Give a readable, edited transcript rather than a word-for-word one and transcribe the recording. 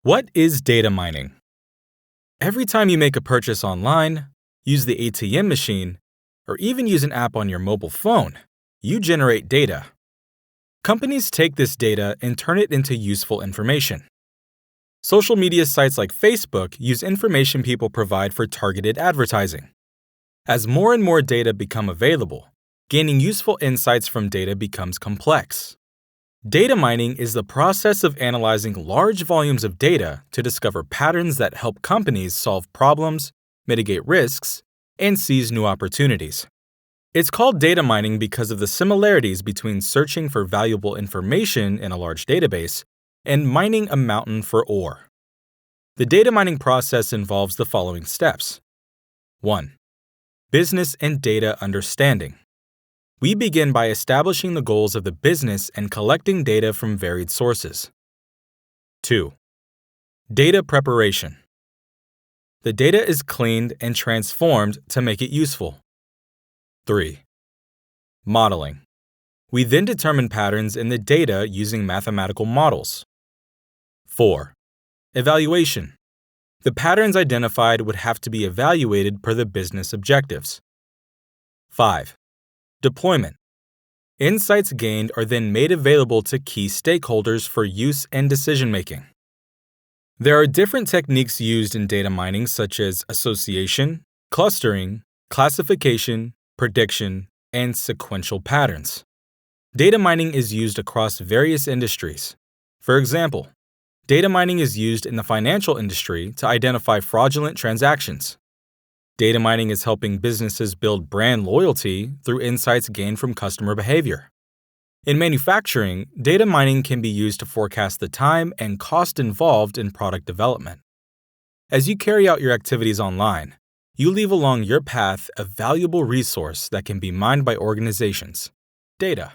What is data mining? Every time you make a purchase online, use the ATM machine, or even use an app on your mobile phone, you generate data. Companies take this data and turn it into useful information. Social media sites like Facebook use information people provide for targeted advertising. As more and more data become available, gaining useful insights from data becomes complex. Data mining is the process of analyzing large volumes of data to discover patterns that help companies solve problems, mitigate risks, and seize new opportunities. It's called data mining because of the similarities between searching for valuable information in a large database and mining a mountain for ore. The data mining process involves the following steps. 1. Business and data understanding. We begin by establishing the goals of the business and collecting data from varied sources. 2. Data preparation. The data is cleaned and transformed to make it useful. 3. Modeling. We then determine patterns in the data using mathematical models. 4. Evaluation. The patterns identified would have to be evaluated per the business objectives. 5. Deployment. Insights gained are then made available to key stakeholders for use and decision-making. There are different techniques used in data mining such as association, clustering, classification, prediction, and sequential patterns. Data mining is used across various industries. For example, data mining is used in the financial industry to identify fraudulent transactions. Data mining is helping businesses build brand loyalty through insights gained from customer behavior. In manufacturing, data mining can be used to forecast the time and cost involved in product development. As you carry out your activities online, you leave along your path a valuable resource that can be mined by organizations: data.